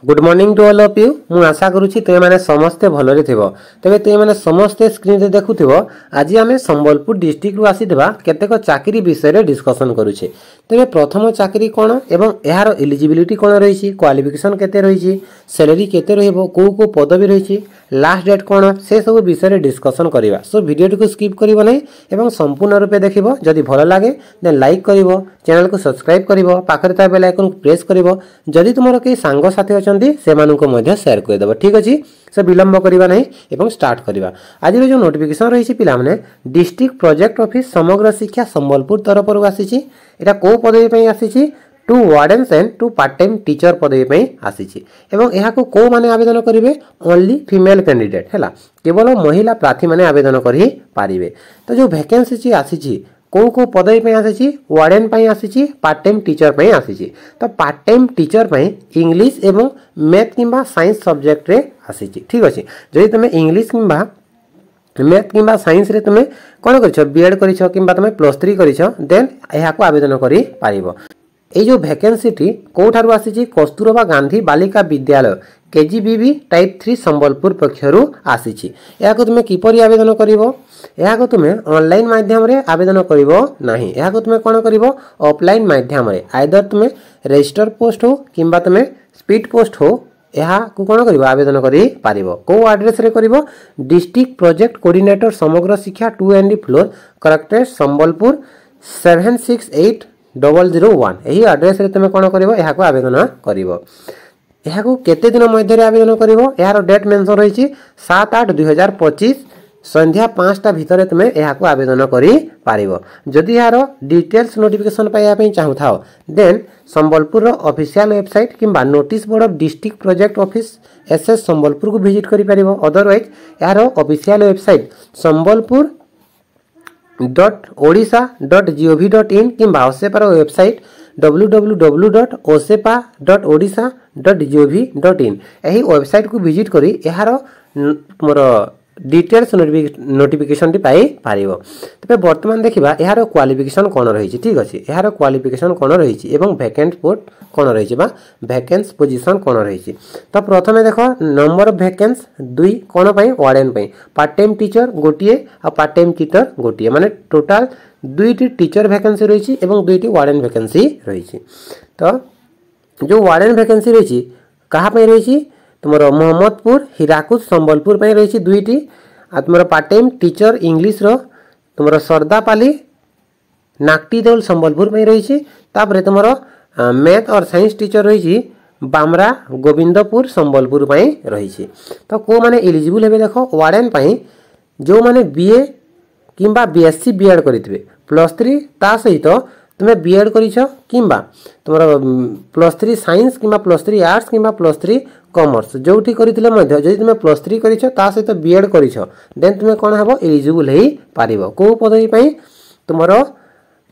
Good morning to all of you मु आशा करुच्ची तुम मैंने समस्ते भलरे थिबो तबे तुम मैंने समस्ते स्क्रीन रे देखुथिबो। आज आमे संबलपुर डिस्ट्रिक्ट रु आसीथिबा केतेक चाकरी विषय रे डिस्कशन करूछे। तबे प्रथम चाकरी कोन एवं एहार एलिजिबिलिटी कोन रहिछि, क्वालिफिकेशन केते रहिछि, सैलरी केते रहइबो, को पदवी रहिछि, लास्ट डेट कोन से सब विषय रे डिस्कशन करिवा। सो वीडियो को स्किप करिवो नै एवं संपूर्ण रूपे देखिबो। जदि भलो लागे देन लाइक करिवो, चैनल को सब्सक्राइब करिवो, पाखरे ता बेल आइकन को प्रेस करिवो। जदि तुमरो के सांग साथी से शेयर करदेव। ठीक अच्छे से विलंब करवा नहीं एवं स्टार्ट करवा। आज जो नोटिफिकेशन रही पिलाने डिस्ट्रिक्ट प्रोजेक्ट ऑफिस समग्र शिक्षा संबलपुर तरफ आसी कौ पदवी आसी two wardens and two part time teacher पदवी आसी कौ माने आवेदन करेंगे ओनली फीमेल कैंडिडेट है केवल महिला प्रार्थी मैंने आवेदन करेंगे। तो जो वैकेंसी आसी कौ पदवी पे आसी वार्डन पे आसी पार्ट टाइम टीचर पे आसी। तो पार्ट टाइम टीचर पे इंग्लिश एवं मैथ किंबा साइंस सब्जेक्ट रे आसी। ठीक अच्छे जदि तुम इंग्लिश किंबा मैथ किंबा साइंस रे तुम कौन कर बीएड कर तुम +3 कर देन यहाँ आवेदन कर पारिबो। ये जो वैकेंसी कौठार आसी कस्तूरबा गांधी बालिका विद्यालय केजीबीवी टाइप 3 संबलपुर पक्षर आसी। तुम किपरि आवेदन करिवो? यहाँ तुम ऑनलाइन माध्यम रे आवेदन करिवो नाही। यहाँ तुम कौन करिवो ऑफलाइन माध्यम रे आइदर तुम रजिस्टर पोस्ट हो किंबा तुम स्पीड पोस्ट हो यहाँ को कौन करिवो आवेदन करि पारिबो। को एड्रेस रे करिवो डिस्ट्रिक्ट प्रोजेक्ट कोऑर्डिनेटर समग्र शिक्षा 2 एंड फ्लोर करेक्टेड संबलपुर 768001 यही एड्रेस रे तुम कौन करिवो यहाँ को आवेदन करिवो। यहाँ को केते दिन मध्य आवेदन करिवो यार डेट मेंशन रही 7/8/2025 संध्या 5टा भितर तुम यहाँ को आवेदन करि पारिबो। जदि यार डिटेल्स नोटिफिकेशन पाइबा चाहू था देन संबलपुर ऑफिशियल वेबसाइट किंबा notice board of district project office SS Sambalpur को विजिट करि पारिबो। अदरवाइज यार ऑफिशियल वेबसाइट संबलपुर.odisha.gov.in किंबा ओसेपार वेबसाइट www.osepa.odisha.gov.in यही वेबसाइट को विजिट करी यार तुमर डिटेल्स नोटिफिकेशन पाई पारिबो। तबे वर्तमान देखिबा यार क्वालिफिकेशन कोन रही। ठीक अच्छे यार क्वालिफिकेशन कोन रही एवं वैकेंट पोस्ट कोन रही बा वैकेंस पोजीशन कोन रही। तो प्रथमे देखो नंबर ऑफ वैकेंस 2 कोन पई वार्डन पई पार्ट टाइम टीचर गोटिए आ पार्ट टाइम टीचर गोटिए माने टोटल 2टी टीचर वैकेंसी रही एवं 2टी वार्डन वैकेंसी रही। तो जो वार्डन वैकेंसी रही कहा पई रही तुमर मोहम्मदपुर हीराकुद संबलपुर पे रही 2टी आ तुम पार्ट टाइम टीचर इंग्लिश रो तुम सरदापाली नाकटीदेउल संबलपुर पे रही। तापर तुम मैथ और साइंस टीचर रही बामरा गोविंदपुर संबलपुर पे रही। तो को माने एलिजिबल हेबे देखो वार्डन पे जो माने बीए किंबा बीएससी बीएड करितबे +3 ता सहित तुम बीएड करिछ किंबा तुम +3 साइंस किंबा +3 आर्ट्स किंबा +3 कॉमर्स जोठी करितले मध्य जदि तुम +3 करिछ ता सहित बीएड करिछ देन तुम कोन हबो एलिजिबल हेई पारिबो। को पदवी पई तुमरो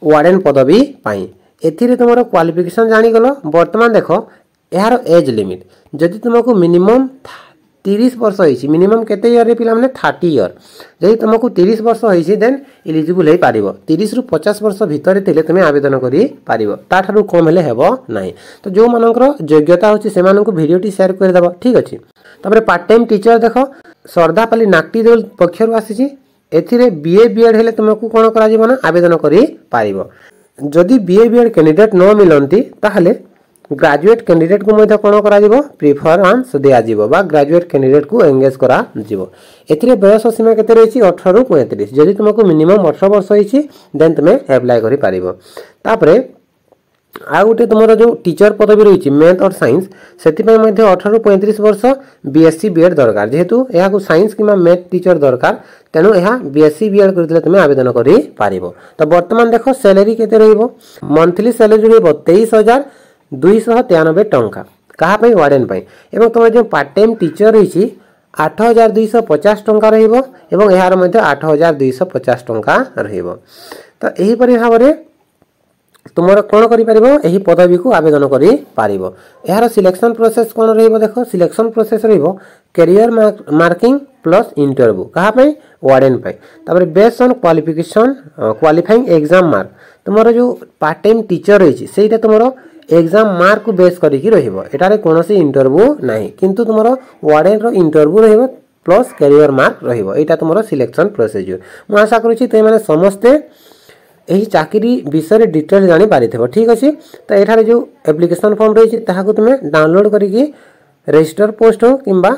वार्डन पदवी पई एथिरे तुमरो क्वालिफिकेशन जानि गलो। वर्तमान देखो यार एज लिमिट जदि तुमको मिनिमम 30 वर्ष होइछि मिनिमम केते ईयर रे पिला माने 30 ईयर जदि तुमको 30 वर्ष होइछि देन एलिजिबल हेई पारिबो। 30 रु 50 वर्ष भितर थिले तुमे आवेदन करि पारिबो ता थारु कम हेले हेबो नाही। तो जो मानकर योग्यता होछि से माननको वीडियोटी शेयर कर देबो। ठीक अछि तबरे पार्ट टाइम टीचर देखो सरदापाली नाकटीदेउल पक्षरु आसीछि एथिरे बीए बीएड हेले तुमको कोन करा जिवो ना आवेदन करि पारिबो। जदि बीए बीएड कैंडिडेट न मिलंती ताहले ग्रेजुएट कैंडिडेट को मध्य कोन करा जिवो प्रेफरेंस दिया जिवो बा ग्रेजुएट कैंडिडेट को एंगेज करा जिवो। एथिरे बयस सीमा केते रहिछि 18 रु 35 जदि तुमको मिनिमम 18 वर्ष होइछि देन तुमे अप्लाई करि पारिबो। तापरे आ गोटे तुमरो जो टीचर पदवी रही मैथ और साइंस से 18 रु 35 वर्ष बीएससी बीएड दरकार जेहेतु यहाँ को साइंस किंबा मैथ टीचर दरकार तेणु यहाँ बीएससी बीएड करथिले तुमे आवेदन करि पारिबो। तो वर्तमान देखो सैलरी केते रहइबो मंथली सैलरी रहइबो 23,293 टंका कहा पई वार्डन पई एवं तुम जो पार्ट टाइम टीचर रही 8,250 टंका रहइबो एवं यार मध्य 8,250 टंका रहइबो। तो एही परि भाबरे तुमर कौन करी पदवी को आवेदन करी पारिबो। यार सिलेक्शन प्रोसेस कौन रहिबो देखो सिलेक्शन प्रोसेस रहिबो कैरियर मार्किंग प्लस इंटरव्यू कहा पे वार्डन पे तापर based on qualification qualifying exam mark तुमरो जो पार्ट टाइम टीचर रही सेटा तुमरो एग्जाम मार्क को बेस करिकी रहिबो एटारे कोनोसी इंटरव्यू नाही किंतु तुमरो वार्डन रो इंटरव्यू रहिबो प्लस कैरियर मार्क रहिबो एटा तुमरो सिलेक्शन प्रोसीजर मु आशा करूची ते माने समस्ते एही चाकरी विषय डिटेल जानि पारिथबो ठीक अछि तो एठारे जो एप्लिकेशन फॉर्म रहिछि ताहाको तुमे डाउनलोड करिकी रजिस्टर पोस्ट हो किंबा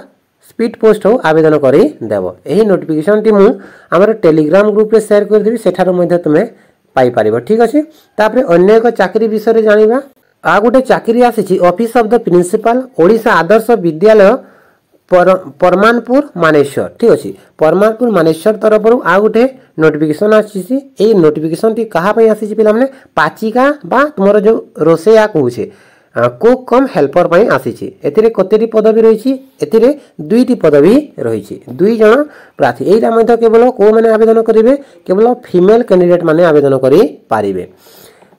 स्पीड पोस्ट हो आवेदन करी देबो एही नोटिफिकेशन टी मु हमर टेलीग्राम ग्रुप रे शेयर कर देबी सेठारो मध्ये तुमे पाई पारिबो ठीक अछि तापरे अन्य एक चाकरी विषय रे जानिबा आ गोटे चाकरी आसी office of the principal Odisha Adarsha Vidyalaya Paramanpur Maneshwar ठीक अच्छे परमानपुर मानेश्वर तरफ आ गोटे नोटिफिकेशन आसी नोटिफिकेशन टी कहा आसी पिला माने पाचिका बा तुमर जो रोसेया कहूचे कुक कम हेल्पर पई आसी एथिरे कतेटी पदवी रही एथिरे दुईटी पदवी रही दुई जन प्रार्थी एटा मध्ये केवल को माने आवेदन करिवे केवल फीमेल कैंडिडेट माने आवेदन करि पारिबे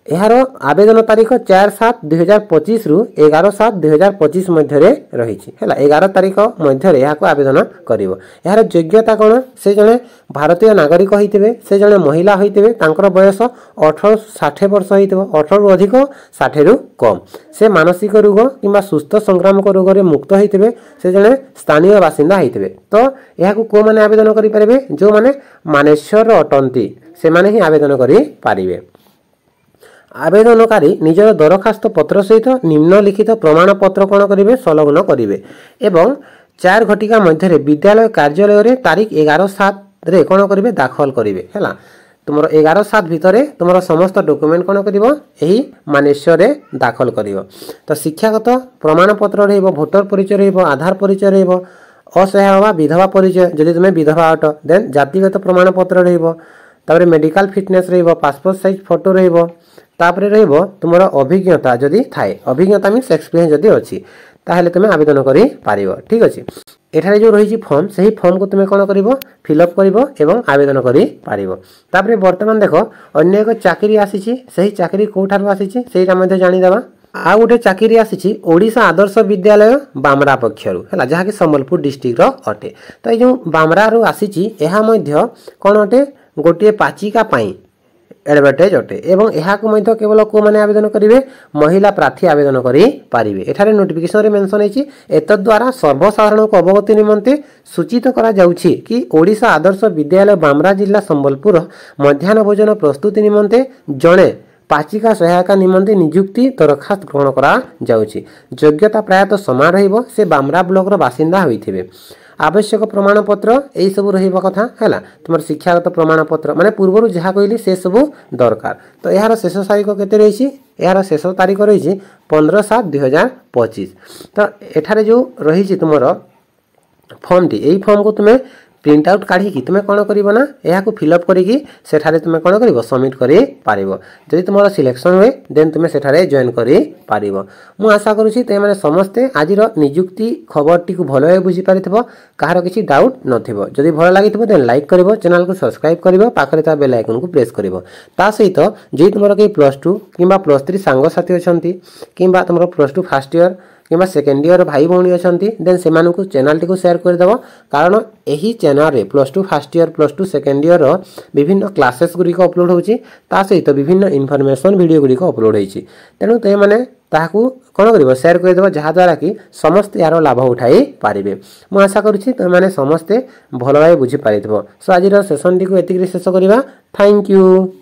एहारो आवेदन तारीख 4/7/2025 रु 11/7/2025 मध्य रही है 11 तारीख मध्य आवेदन करिवो एहार योग्यता कौन से जने भारतीय नागरिक होइतिबे से जने महिला होइतिबे तांकर बयस 18-60 वर्ष होइतिबो 18 रु अधिक 60 रु कम से मानसिक रोग किंबा सुस्थ संक्रामक रोग रे मुक्त होइतिबे से जने स्थानीय बासिंदा होइतिबे तो एहाकु को माने आवेदन करि परिबे जो माने मानेश्वर अटंती से माने ही आवेदन करि पारिबे आवेदनकारी निजर दरखास्त पत्र सहित निम्नलिखित प्रमाणपत्र कौन करेंगे संलग्न करेंगे एवं 4 घटिका मध्य विद्यालय कार्यालय रे तारीख 11/7 कौन करेंगे दाखल करेंगे है तुम 11/7 भितर तुम समस्त डॉक्यूमेंट कौन कर मानेश्वर दाखल कर तो शिक्षागत प्रमाणपत्र भोटर परिचय आधार परिचय असहाय विधवा परिचय जदि तुम विधवा अट देन जातिगत प्रमाणपत्र तापर medical fitness passport size photo तापर तुम अभिज्ञता जदि थाए अभिज्ञता मीन्स एक्सपीरियंस जदि अच्छी ताहले तुम आवेदन करि पारिबो ठीक अछि एठारे जो रही फॉर्म सही फॉर्म को तुम कौन कर फिलअप कर आवेदन करि पारिबो तापर वर्तमान देख अन्य एक चाकरी आसी सही चाकरी कोठार आसी सेटा मध्ये जानि देबा आ गोटे चाकरी आसी ओडिशा आदर्श विद्यालय बामरा पक्षरु है जहाँ कि संबलपुर डिस्ट्रिक्ट रो अटे तो ये जो बामरा रु आसी कौन अटे गोटे पाचिका पाई एडवर्टाइज अटे एवं यहाक मध्य केवल को माने आवेदन करेंगे महिला प्रार्थी आवेदन करि पारिबे एठारे नोटिफिकेशन रे मेंशन होइछि एतद्वारा सर्वसाधारण को अवगति निमंते सूचित करा जाउछि कि ओडिशा आदर्श विद्यालय बामरा जिला संबलपुर मध्याह्न भोजन प्रस्तुति निमंते जणे पाचिका सहायता निमंते नियुक्ति दरखास्त ग्रहण करा जाउछि योग्यता प्रायतः समान रहिबो से बामरा ब्लॉक रो बासिंदा होइथिबे आवश्यक प्रमाणपत्र यही सब रहा कथा है तुम शिक्षागत प्रमाणपत्र माने पूर्वर जहाँ कहली से सब दरकार तो यार शेष तारीख केते रही यार शेष तारीख रही 15/7/2025 तो एठारे जो रही तुम फॉर्म टी यही फॉर्म को तुम्हें प्रिंट आउट काढ़ी तुम कौन कर यहाँ फिलअप करी तुम कौन कर सबमिट कर तुम सिलेक्शन हुए देन तुम सेठारे जॉइन कर मु आशा करुँची तुम समस्ते आज नियुक्ति खबर टी भल भाव बुझीपार कहार किसी डाउट नथिबो जदि भल लगी देन लाइक कर चैनल को सब्सक्राइब कर पाखे ता बेल आइकन को प्रेस कर सहित जी तुम कहीं +2 कि +3 सांगसाथी अच्छा कि तुम +2 फर्स्ट ईयर कि सेकेंड ईयर भाई भौणी अच्छा देन से चैनल टी को शेयर करदेव कारण यही चैनल रे +2 फर्स्ट ईयर +2 सेकेंड ईयर विभिन्न क्लासेस गुड़िक अपलोड होची सहित विभिन्न इनफॉरमेशन वीडियो गुड़िक अपलोड होती तेणु तुम मैंने ताकू कौन कर शेयर करदेव जहाँद्वारा कि समस्त यार लाभ उठाई पारे मुझे आशा करुँची तुम मैंने समस्ते भल भाव बुझीपार सो आज सेसन टी को एतिक शेष करवा थैंक यू।